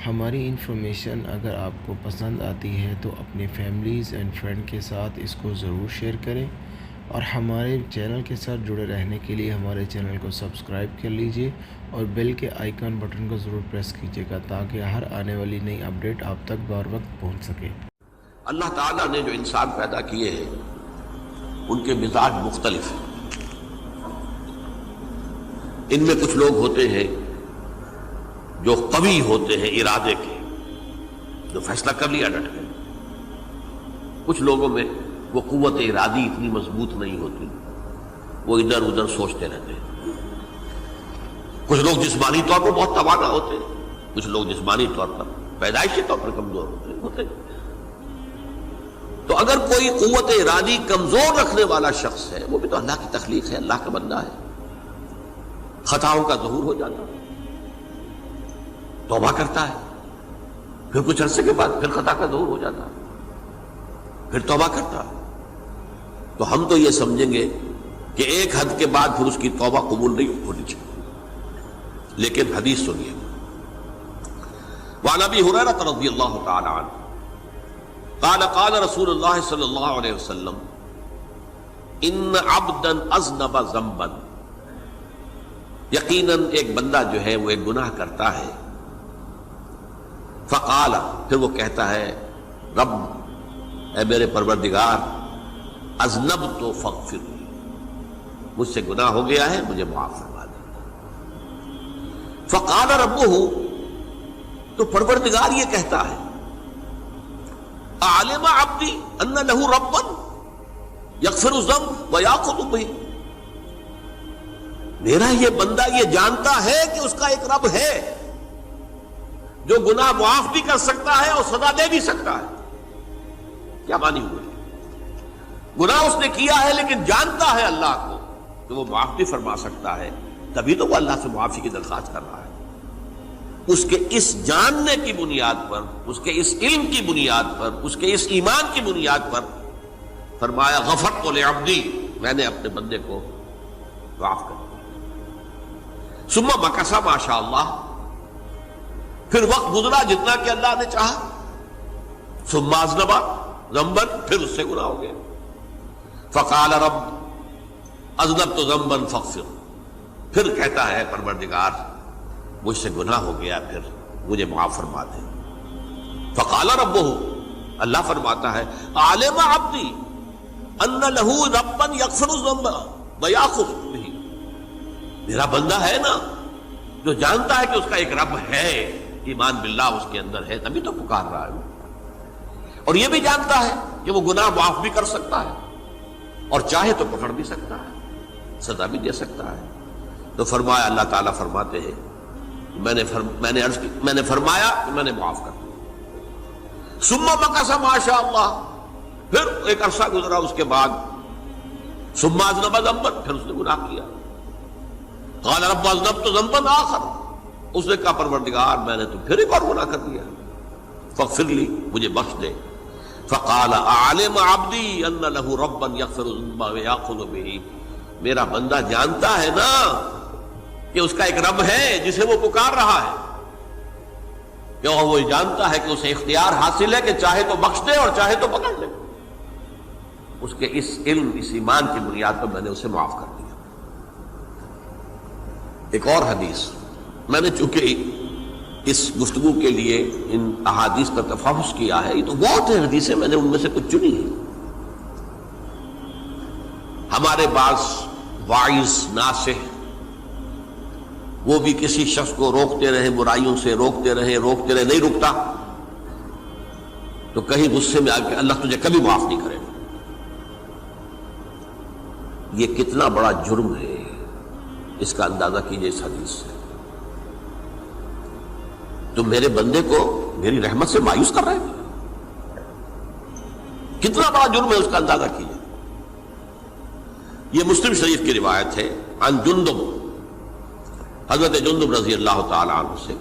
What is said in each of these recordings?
ہماری انفارمیشن اگر آپ کو پسند آتی ہے تو اپنے فیملیز اینڈ فرینڈ کے ساتھ اس کو ضرور شیئر کریں، اور ہمارے چینل کے ساتھ جڑے رہنے کے لیے ہمارے چینل کو سبسکرائب کر لیجئے اور بیل کے آئیکن بٹن کو ضرور پریس کیجیے گا تاکہ ہر آنے والی نئی اپڈیٹ آپ تک بر وقت پہنچ سکے۔ اللہ تعالیٰ نے جو انسان پیدا کیے ہیں ان کے مزاج مختلف ہیں۔ ان میں کچھ لوگ ہوتے ہیں جو قوی ہوتے ہیں ارادے کے، جو فیصلہ کر لیا ڈٹ گئے۔ کچھ لوگوں میں وہ قوت ارادی اتنی مضبوط نہیں ہوتی، وہ ادھر ادھر سوچتے رہتے ہیں۔ کچھ لوگ جسمانی طور پر بہت توانا ہوتے ہیں، کچھ لوگ جسمانی طور پر پیدائشی طور پر کمزور ہوتے ہیں۔ تو اگر کوئی قوت ارادی کمزور رکھنے والا شخص ہے، وہ بھی تو اللہ کی تخلیق ہے، اللہ کا بندہ ہے، خطاؤں کا ظہور ہو جاتا ہے، توبہ کرتا ہے، پھر کچھ عرصے کے بعد پھر خطا کا ظہور ہو جاتا ہے، پھر توبہ کرتا ہے، تو ہم تو یہ سمجھیں گے کہ ایک حد کے بعد پھر اس کی توبہ قبول نہیں ہونی چاہیے۔ لیکن حدیث سنیے، وعن ابی ہریرہ رضی اللہ تعالی عنہ قال قال رسول اللہ صلی اللہ علیہ وسلم ان عبدا اذنب ذنبا، یقیناً ایک بندہ جو ہے وہ ایک گناہ کرتا ہے، فقال، پھر وہ کہتا ہے رب، اے میرے پروردگار، اذنبت فاغفر لی، مجھ سے گناہ ہو گیا ہے، مجھے معاف فرما دے۔ فقال ربہ، تو پروردگار یہ کہتا ہے اعلم عبدی ان لہ ربا یغفر الذنب ویأخذ بہ، میرا یہ بندہ یہ جانتا ہے کہ اس کا ایک رب ہے جو گناہ معاف بھی کر سکتا ہے اور سزا دے بھی سکتا ہے۔ کیا معنی ہوئے؟ گناہ اس نے کیا ہے لیکن جانتا ہے اللہ کو کہ وہ معاف بھی فرما سکتا ہے، تبھی تو وہ اللہ سے معافی کی درخواست کر رہا ہے۔ اس کے اس جاننے کی بنیاد پر، اس کے اس علم کی بنیاد پر، اس کے اس ایمان کی بنیاد پر فرمایا غفرت لعبدی، میں نے اپنے بندے کو معاف کر دیا۔ ثم مکث ما شاء اللہ، پھر وقت گزرا جتنا کہ اللہ نے چاہا۔ ثم اذنب ذنبا، پھر اس سے گناہ ہو گیا۔ فقال رب اذنبت ذنبا فاغفر، پھر کہتا ہے پروردگار مجھ سے گناہ ہو گیا، پھر مجھے معاف فرما دے۔ فقال ربہ، اللہ فرماتا ہے عالم عبدی ان لہ ربا یغفر الذنب ویأخذ بہ، میرا بندہ ہے نا جو جانتا ہے کہ اس کا ایک رب ہے، ایمان باللہ اس کے اندر ہے، تبھی تو پکار رہا ہے، اور یہ بھی جانتا ہے کہ وہ گناہ معاف بھی کر سکتا ہے اور چاہے تو پکڑ بھی سکتا ہے، سزا بھی دے سکتا ہے۔ تو فرمایا، اللہ تعالیٰ فرماتے ہیں میں نے فرمایا کہ میں نے معاف کر دیا۔ ثم مکث ما شاء اللہ، پھر ایک عرصہ گزرا اس کے بعد۔ ثم اذنب ذنبا، پھر اس نے گناہ کیا۔ قال رب اذنبت ذنبا آخر، اس نے کہا پروردگار میں نے تو پھر ایک اور گناہ کر دیا، فاغفر لی، مجھے بخش دے۔ فقال اعلم عبدی ان لہ ربا یغفر الذنب ویأخذ بہ، میرا بندہ جانتا ہے نا کہ اس کا ایک رب ہے جسے وہ پکار رہا ہے، کہ وہ جانتا ہے کہ اسے اختیار حاصل ہے کہ چاہے تو بخش دے اور چاہے تو پکڑ لے۔ اس کے اس علم، اس ایمان کی بنیاد پر میں نے اسے معاف کر دیا۔ ایک اور حدیث، میں نے چونکہ اس گفتگو کے لیے ان احادیث کا تفحص کیا ہے، یہ تو بہت ہیں حدیثیں، میں نے ان میں سے کچھ چنی ہیں۔ ہمارے بعض واعظ ناصح وہ بھی کسی شخص کو روکتے رہے، برائیوں سے روکتے رہے، نہیں رکتا، تو کہیں غصے میں آ کے اللہ تجھے کبھی معاف نہیں کرے گا۔ یہ کتنا بڑا جرم ہے، اس کا اندازہ کیجئے اس حدیث سے۔ تم میرے بندے کو میری رحمت سے مایوس کر رہے ہیں، کتنا بڑا جرم ہے، اس کا اندازہ کیجئے۔ یہ مسلم شریف کی روایت ہے، عن جندب، حضرت جندب رضی اللہ تعالی عنہ سے،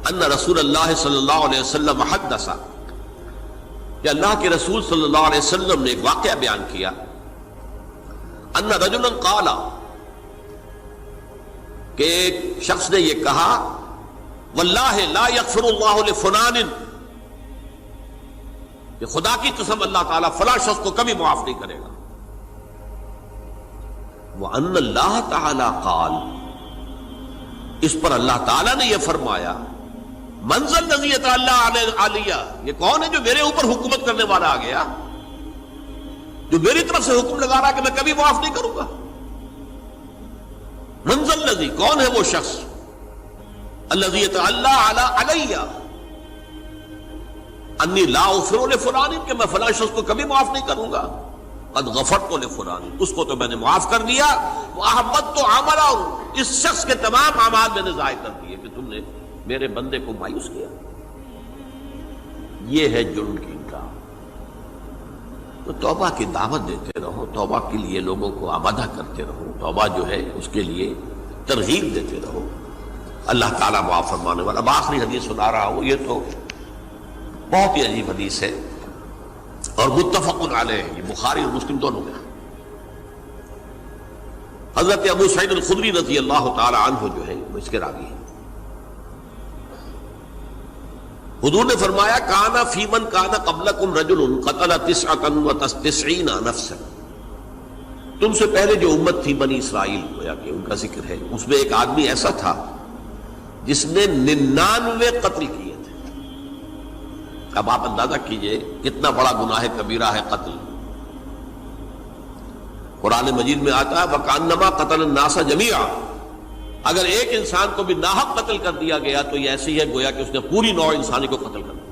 ان رسول اللہ صلی اللہ علیہ وسلم حدث، کہ اللہ کے رسول صلی اللہ علیہ وسلم نے ایک واقعہ بیان کیا، ان رجلا قال، کہ ایک شخص نے یہ کہا واللہ لا یغفر اللہ لفلان، کہ خدا کی قسم اللہ تعالیٰ فلاں شخص کو کبھی معاف نہیں کرے گا. وَأَنَّ اللَّهَ تَعَالَى قَالَ، اس پر اللہ تعالیٰ نے یہ فرمایا مَنْ ذَا الَّذِي يَتَعَلَّى عَلَيَّ، یہ کون ہے جو میرے اوپر حکومت کرنے والا آ گیا، جو میری طرف سے حکم لگا رہا کہ میں کبھی معاف نہیں کروں گا. مَنْ ذَا الَّذِي، کون ہے وہ شخص، الَّذِي يَتَعَلَّى عَلَيَّ انی لا اغفر لفلان، کہ میں فلاں شخص کو کبھی معاف نہیں کروں گا. قد غفرت لفلان، اس کو تو میں نے معاف کر دیا. وَأَحْبَطْتُ عَمَلَهُ، اس شخص کے تمام اعمال میں نے ضائع کر دیے کہ تم نے میرے بندے کو مایوس کیا. یہ ہے جرم کی انکار. تو توبہ کی دعوت دیتے رہو، توبہ کے لیے لوگوں کو آمادہ کرتے رہو، توبہ جو ہے اس کے لیے ترغیب دیتے رہو. اللہ تعالیٰ معاف فرمانے والا. اب آخری حدیث سنا رہا ہوں، یہ تو بہت ہی عجیب حدیث ہے اور متفق علیہ، یہ بخاری اور مسلم دونوں میں. حضرت ابو سعید الخدری رضی اللہ تعالی عنہ جو ہے وہ اس کے راوی ہیں. حضور نے فرمایا کانا فی من کانا قبلکم رجل قتل 99 نفسا، تم سے پہلے جو امت تھی بنی اسرائیل، گویا کہ ان کا ذکر ہے، اس میں ایک آدمی ایسا تھا جس نے 99 قتل کیے تھے. اب آپ اندازہ کیجئے کتنا بڑا گناہ کبیرہ ہے قتل. قرآن مجید میں آتا ہے وَكَأَنَّمَا قَتَلَ النَّاسَ جَمِيعًا، اگر ایک انسان کو بھی ناحق قتل کر دیا گیا تو یہ ایسی ہے گویا کہ اس نے پوری نوع انسانی کو قتل کر دیا.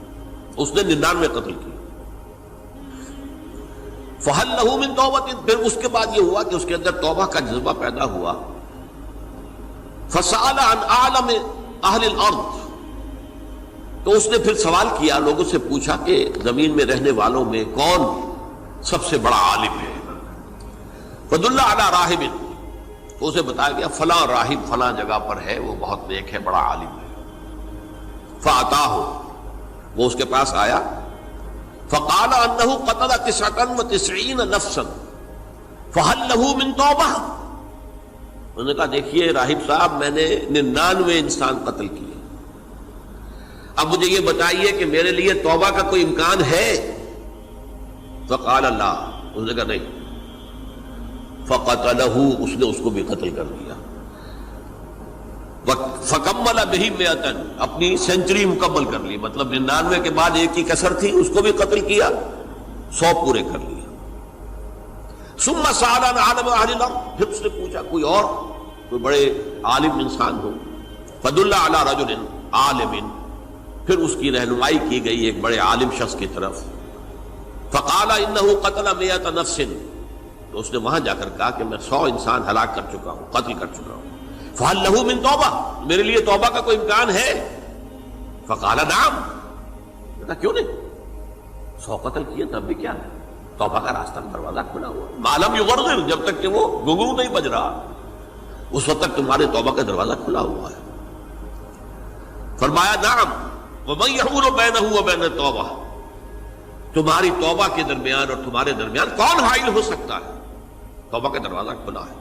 اس نے 99 قتل کیے. فَهَلْ لَهُ مِن تَوْبَةٍ، پھر اس کے بعد یہ ہوا کہ اس کے اندر توبہ کا جذبہ پیدا ہوا. فَسَأَلَ عَنْ أَعْلَمِ أَهْلِ الْأَرْضِ، تو اس نے پھر سوال کیا، لوگوں سے پوچھا کہ زمین میں رہنے والوں میں کون سب سے بڑا عالم ہے. فَدُلَّ عَلَى رَاهِبٍ، تو اسے بتایا گیا فلاں راہب فلاں جگہ پر ہے، وہ بہت نیک ہے، بڑا عالم ہے. فَأَتَاهُ، وہ اس کے پاس آیا. فَقَالَ أَنَّهُ قَتَلَ 99 نَفْسًا فَهَلْ لَهُ مِن تَوْبَةٍ، انہوں نے کہا دیکھیے راہب صاحب، میں نے 99 انسان قتل کیے، اب مجھے یہ بتائیے کہ میرے لیے توبہ کا کوئی امکان ہے. فقال لا، انہوں نے کہا نہیں. فقتلہ، اس نے اس کو بھی قتل کر دیا. فکمل بہ 100، اپنی سینچری مکمل کر لی، مطلب 99 کے بعد ایک کی کسر تھی، اس کو بھی قتل کیا، 100 پورے کر لیا. ثم سأل عن عالم اہل الارض، پھر اس نے پوچھا کوئی اور کوئی بڑے عالم انسان ہو. فدل علی رجل عالم، پھر اس کی رہنمائی کی گئی ایک بڑے عالم شخص کی طرف. فقال انه قتل 100 نفس، تو اس نے وہاں جا کر کہا کہ میں 100 انسان ہلاک کر چکا ہوں، قتل کر چکا ہوں. فهل له من توبہ، میرے لیے توبہ کا کوئی امکان ہے؟ فقال نعم، کہا کیوں نہیں، 100 قتل کیے تب بھی کیا ہے، توبہ کا راستہ دروازہ کھلا ہوا. ما لم یغرغر، جب تک کہ وہ گھنگرو نہیں بج رہا اس وقت تک تمہارے توبہ کا دروازہ کھلا ہوا ہے. فرمایا نعم وَمَنْ يَحُولُ بَيْنَهُ وَبَيْنَ التَّوْبَةِ، تمہاری توبہ کے درمیان اور تمہارے درمیان کون حائل ہو سکتا ہے، توبہ کا دروازہ کھلا ہے.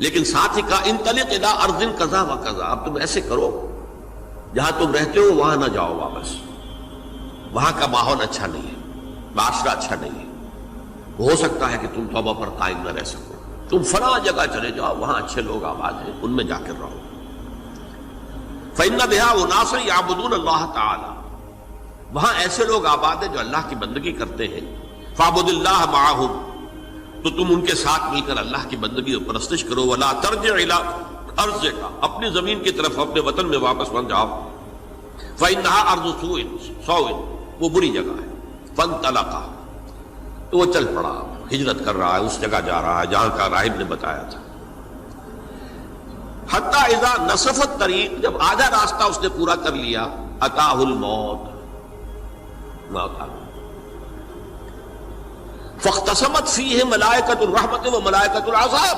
لیکن ساتھ ہی کہا انطلق الی ارض کذا و کذا، اب تم ایسے کرو جہاں تم رہتے ہو وہاں نہ جاؤ واپس، وہاں کا ماحول اچھا نہیں ہے، معاشرہ اچھا نہیں ہے، ہو سکتا ہے کہ تم توبہ پر قائم نہ رہ سکو، تم فلاں جگہ چلے جاؤ، وہاں اچھے لوگ آباد ہیں، ان میں جا کر رہو. فإن بها أناسا يعبدون اللہ تعالی، وہاں ایسے لوگ آباد ہیں جو اللہ کی بندگی کرتے ہیں. فاعبد اللہ معهم، تو تم ان کے ساتھ مل کر اللہ کی بندگی اور پرستش کرو. ولا ترجع الى ارضک، اپنی زمین کی طرف اپنے وطن میں واپس بن جاؤ. فإنها ارض سوء، وہ بری جگہ ہے. فانطلقا، تو وہ چل پڑا، ہجرت کر رہا ہے، اس جگہ جا رہا ہے جہاں کا راہب نے بتایا تھا. حتیٰ اذا نصف الطریق، جب آدھا راستہ اس نے پورا کر لیا، اتاہ الموت، موت آ گئی. فاختصمت فیہ ملائکۃ الرحمت و ملائکۃ العذاب،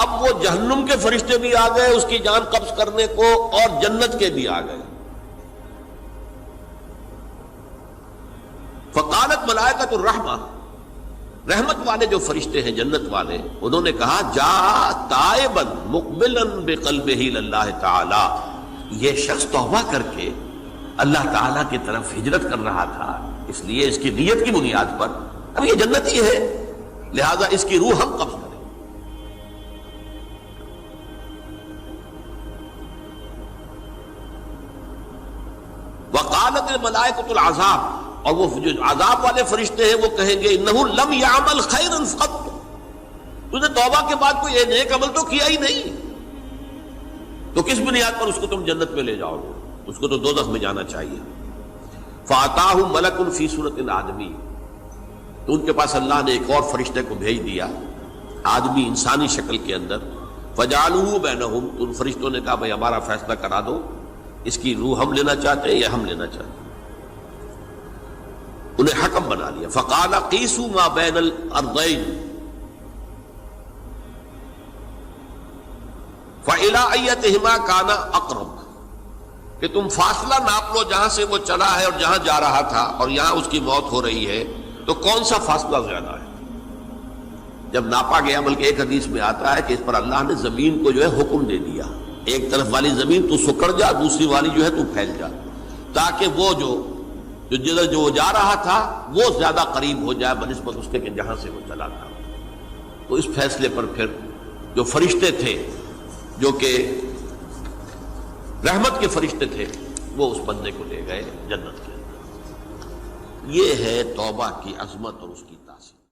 اب وہ جہنم کے فرشتے بھی آ گئے اس کی جان قبض کرنے کو، اور جنت کے بھی آ گئے. فقالت ملائکۃ الرحمہ، رحمت والے جو فرشتے ہیں جنت والے، انہوں نے کہا جا تائبا مقبلا بقلبہ اللہ تعالی، یہ شخص توبہ کر کے اللہ تعالیٰ کی طرف ہجرت کر رہا تھا، اس لیے اس کی نیت کی بنیاد پر اب یہ جنتی ہے، لہذا اس کی روح ہم قبض کریں۔ وقالت الملائکۃ العذاب، اور وہ جو عذاب والے فرشتے ہیں وہ کہیں گے انہ لم یعمل خیرا قط، تو نے توبہ کے بعد کوئی نیک عمل تو کیا ہی نہیں، تو کس بنیاد پر اس کو تم جنت میں لے جاؤ گے؟ اس کو تو دوزخ میں جانا چاہیے۔ فاتاہ ملک فی صورت آدمی، تو ان کے پاس اللہ نے ایک اور فرشتے کو بھیج دیا آدمی انسانی شکل کے اندر، فجعلوہ بینہم، تو ان فرشتوں نے کہا بھائی ہمارا فیصلہ کرا دو، اس کی روح ہم لینا چاہتے ہیں یا ہم لینا چاہتے ہیں، انہیں حکم بنا لیا۔ فقال قیسوا ما بین الارضین فإلی ایتہما کان اقرب، کہ تم فاصلہ ناپ لو جہاں سے وہ چلا ہے اور جہاں جا رہا تھا اور یہاں اس کی موت ہو رہی ہے، تو کون سا فاصلہ زیادہ ہے؟ جب ناپا گیا، بلکہ ایک حدیث میں آتا ہے کہ اس پر اللہ نے زمین کو جو ہے حکم دے دیا، ایک طرف والی زمین تو سکڑ جا، دوسری والی جو ہے تو پھیل جا، تاکہ وہ جو جدھر جو جا رہا تھا وہ زیادہ قریب ہو جائے بنسبت اس کے کہ جہاں سے وہ چلا تھا۔ تو اس فیصلے پر پھر جو فرشتے تھے جو کہ رحمت کے فرشتے تھے، وہ اس بندے کو لے گئے جنت کے اندر۔ یہ ہے توبہ کی عظمت اور اس کی تاثیر۔